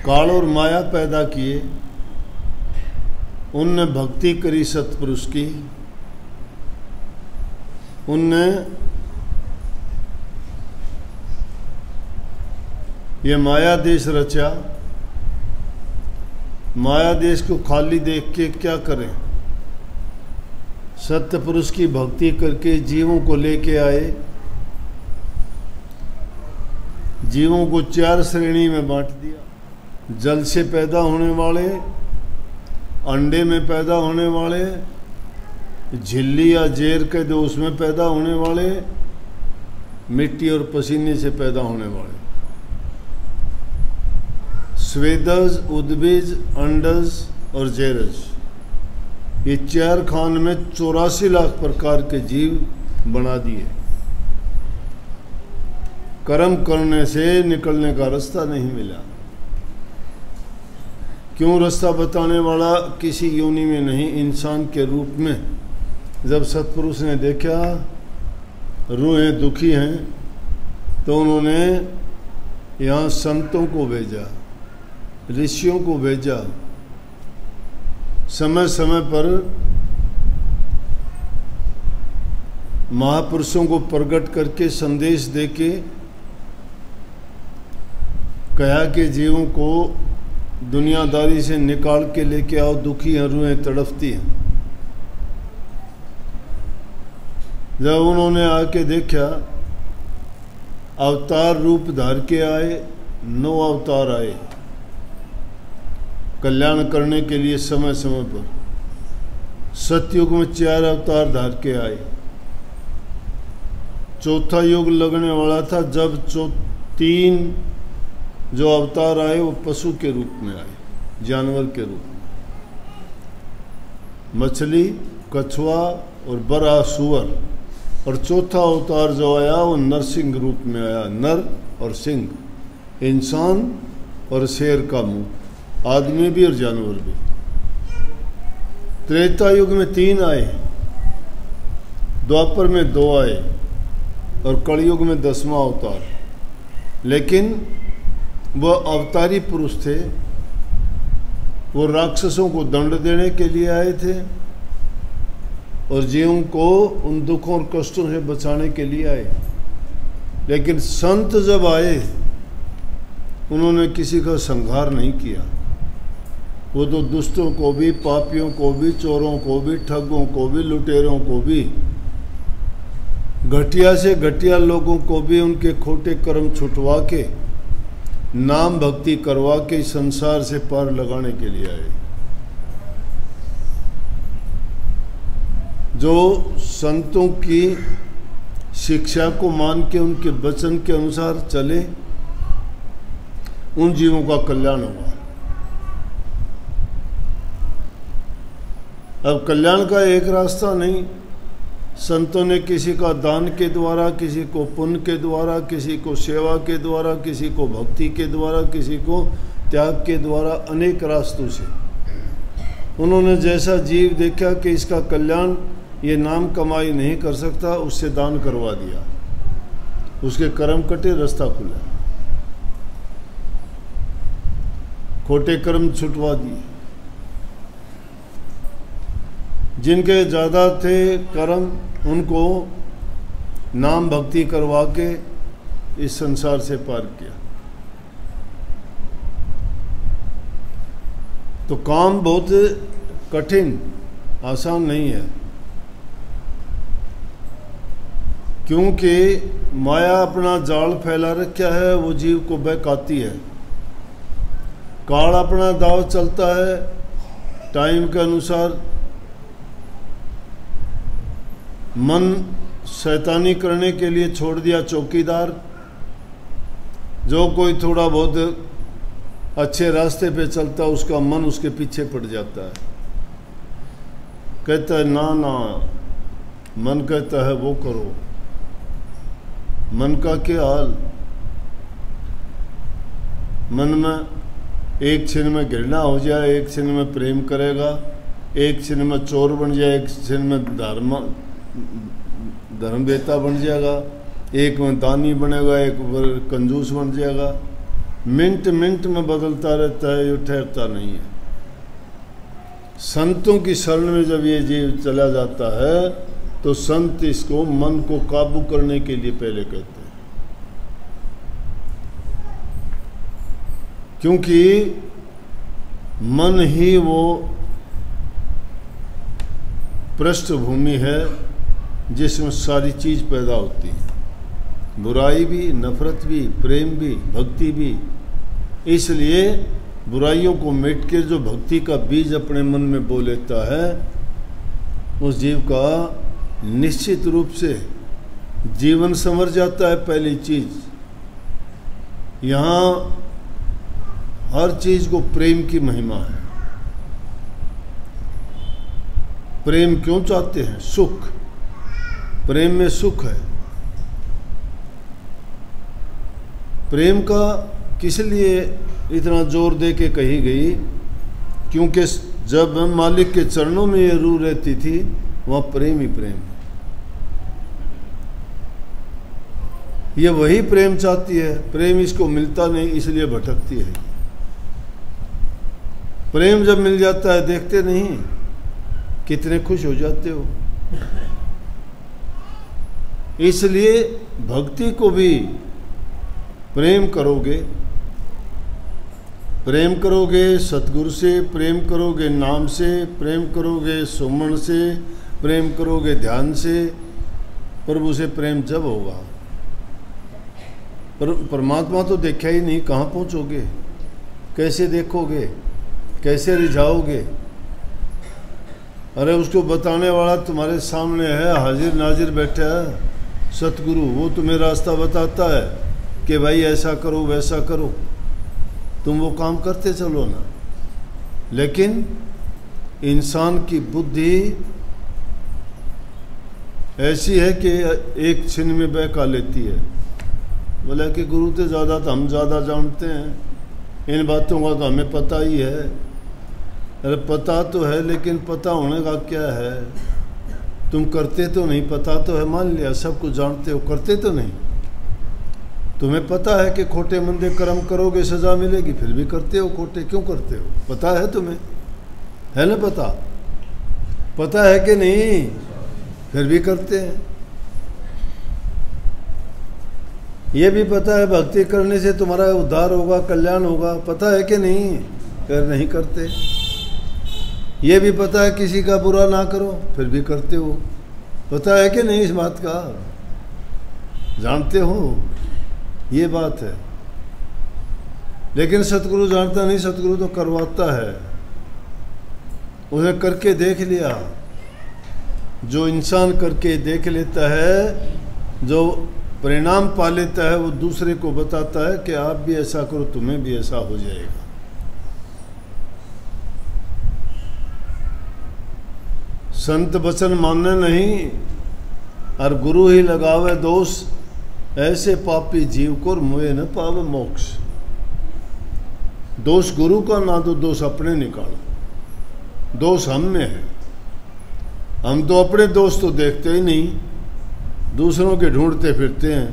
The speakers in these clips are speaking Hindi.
काल और माया पैदा किए, उनने भक्ति करी सतपुरुष की, उनने ये माया देश रचा। माया देश को खाली देख के क्या करें? सत्य पुरुष की भक्ति करके जीवों को लेके आए। जीवों को 4 श्रेणी में बांट दिया। जल से पैदा होने वाले, अंडे में पैदा होने वाले, झिल्ली या जेर के दो उसमें पैदा होने वाले, मिट्टी और पसीने से पैदा होने वाले। स्वेदज, उद्भिज, अंडज और जेरज, ये 4 खान में 84 लाख प्रकार के जीव बना दिए। कर्म करने से निकलने का रास्ता नहीं मिला। क्यों रास्ता बताने वाला किसी योनि में नहीं, इंसान के रूप में। जब सतपुरुष ने देखा रूहें दुखी हैं, तो उन्होंने यहाँ संतों को भेजा, ऋषियों को भेजा। समय समय पर महापुरुषों को प्रकट करके संदेश देके कहा कि जीवों को दुनियादारी से निकाल के लेके आओ, दुखी हैं, रूहें तड़पती हैं। जब उन्होंने आके देखा, अवतार रूप धार के आए, 9 अवतार आए कल्याण करने के लिए। समय समय पर सतयुग में 4 अवतार धार के आए। चौथा युग लगने वाला था जब 3 जो अवतार आए वो पशु के रूप में आए, जानवर के रूप में। मछली, कछुआ और बड़ा सुअर। और चौथा अवतार जो आया वो नरसिंह रूप में आया, नर और सिंह, इंसान और शेर का मुंह, आदमी भी और जानवर भी। त्रेता युग में 3 आए, द्वापर में 2 आए और कलयुग में 10वां अवतार। लेकिन वह अवतारी पुरुष थे, वो राक्षसों को दंड देने के लिए आए थे और जीवों को उन दुखों और कष्टों से बचाने के लिए आए। लेकिन संत जब आए, उन्होंने किसी का संहार नहीं किया। वो तो दुष्टों को भी, पापियों को भी, चोरों को भी, ठगों को भी, लुटेरों को भी, घटिया से घटिया लोगों को भी उनके खोटे कर्म छुटवा के, नाम भक्ति करवा के संसार से पार लगाने के लिए आए। जो संतों की शिक्षा को मान के उनके वचन के अनुसार चले, उन जीवों का कल्याण होगा। अब कल्याण का एक रास्ता नहीं। संतों ने किसी का दान के द्वारा, किसी को पुण्य के द्वारा, किसी को सेवा के द्वारा, किसी को भक्ति के द्वारा, किसी को त्याग के द्वारा, अनेक रास्तों से उन्होंने जैसा जीव देखा कि इसका कल्याण ये नाम कमाई नहीं कर सकता, उससे दान करवा दिया। उसके कर्म कटे, रास्ता खुला, खोटे कर्म छुटवा दिए। जिनके ज़्यादा थे कर्म, उनको नाम भक्ति करवा के इस संसार से पार किया। तो काम बहुत कठिन, आसान नहीं है, क्योंकि माया अपना जाल फैला रखा है, वो जीव को बहकाती है। काल अपना दाव चलता है टाइम के अनुसार। मन शैतानी करने के लिए छोड़ दिया चौकीदार। जो कोई थोड़ा बहुत अच्छे रास्ते पे चलता, उसका मन उसके पीछे पड़ जाता है। कहता है ना ना, मन कहता है वो करो। मन का क्या हाल? मन में एक क्षण में घृणा हो जाए, एक क्षण में प्रेम करेगा, एक क्षण में चोर बन जाए, एक क्षण में धर्मवेता बन जाएगा, एक में दानी बनेगा, एक कंजूस बन जाएगा। मिनट मिनट में बदलता रहता है, ये ठहरता नहीं है। संतों की शरण में जब ये जीव चला जाता है तो संत इसको मन को काबू करने के लिए पहले कहते हैं, क्योंकि मन ही वो पृष्ठभूमि है जिसमें सारी चीज पैदा होती है, बुराई भी, नफरत भी, प्रेम भी, भक्ति भी। इसलिए बुराइयों को मिट के जो भक्ति का बीज अपने मन में बो लेता है, उस जीव का निश्चित रूप से जीवन संवर जाता है। पहली चीज, यहाँ हर चीज को प्रेम की महिमा है। प्रेम क्यों चाहते हैं? सुख, प्रेम में सुख है। प्रेम का किस लिए इतना जोर दे के कही गई? क्योंकि जब मालिक के चरणों में ये रूह रहती थी, वहाँ प्रेम ही प्रेम है। ये वही प्रेम चाहती है, प्रेम इसको मिलता नहीं इसलिए भटकती है। प्रेम जब मिल जाता है, देखते नहीं कितने खुश हो जाते हो। इसलिए भक्ति को भी प्रेम करोगे, प्रेम करोगे सतगुरु से, प्रेम करोगे नाम से, प्रेम करोगे सुमन से, प्रेम करोगे ध्यान से, प्रभु से प्रेम जब होगा। पर परमात्मा तो देखा ही नहीं, कहाँ पहुँचोगे, कैसे देखोगे, कैसे रिझाओगे? अरे उसको बताने वाला तुम्हारे सामने है, हाजिर नाजिर बैठा है सतगुरु, वो तुम्हें रास्ता बताता है कि भाई ऐसा करो वैसा करो, तुम वो काम करते चलो ना। लेकिन इंसान की बुद्धि ऐसी है कि एक छिन में बहका लेती है। बोला कि गुरु से ज़्यादा तो हम ज़्यादा जानते हैं, इन बातों का तो हमें पता ही है। अरे पता तो है, लेकिन पता होने का क्या है? तुम करते तो नहीं, पता तो है, मान लिया सब कुछ जानते हो, करते तो नहीं। तुम्हें पता है कि खोटे मंदे कर्म करोगे सजा मिलेगी, फिर भी करते हो खोटे। क्यों करते हो? पता है तुम्हें, है ना? पता है कि नहीं, फिर भी करते हैं। ये भी पता है भक्ति करने से तुम्हारा उद्धार होगा, कल्याण होगा, पता है कि नहीं, फिर नहीं करते। ये भी पता है किसी का बुरा ना करो, फिर भी करते हो। पता है कि नहीं इस बात का? जानते हो, ये बात है। लेकिन सतगुरु जानता नहीं, सतगुरु तो करवाता है। उन्हें करके देख लिया। जो इंसान करके देख लेता है, जो परिणाम पा लेता है, वो दूसरे को बताता है कि आप भी ऐसा करो, तुम्हें भी ऐसा हो जाएगा। संत वचन मानने नहीं और गुरु ही लगावे दोष, ऐसे पापी जीव को मुए न पावे मोक्ष। दोष गुरु का ना तो दोष अपने निकालो, दोष हम में है। हम तो अपने दोष तो देखते ही नहीं, दूसरों के ढूंढते फिरते हैं,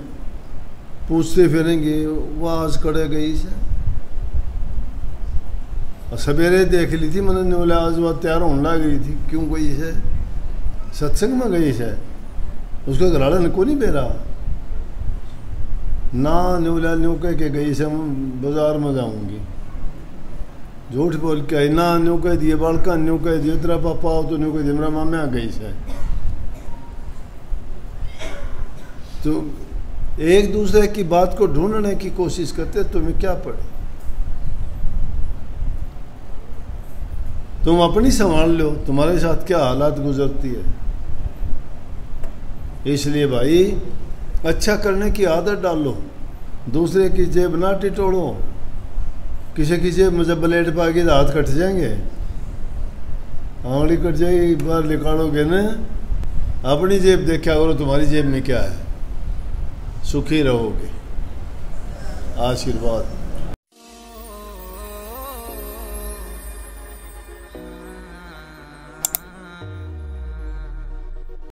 पूछते फिरेंगे वो आज कड़े गई से। सवेरे देख ली थी मैंने, बोला आज वह तैयार होने लग गई थी, क्यों गई है? सत्संग में गई है, उसका घराड़ा ने को नहीं बेरा ना, न्यूला न्यू कह के गई से हम बाजार में जाऊंगी। झूठ बोल के आई ना, न्यू कह दिए बालका, न्यू कह दिए तेरा पापा हो तो न्यू कह दिए मेरा मामा गई से। तो एक दूसरे की बात को ढूंढने की कोशिश करते, तुम्हें क्या पड़े? तुम अपनी संभाल लो, तुम्हारे साथ क्या हालात गुजरती है। इसलिए भाई अच्छा करने की आदत डालो, दूसरे की जेब ना टिटोड़ो। किसी की जेब में जब ब्लेड पाएगी तो हाथ कट जाएंगे, आंगली कट जाएगी, बाहर निकालोगे ना। अपनी जेब देखा करो, तुम्हारी जेब में क्या है, सुखी रहोगे। आशीर्वाद।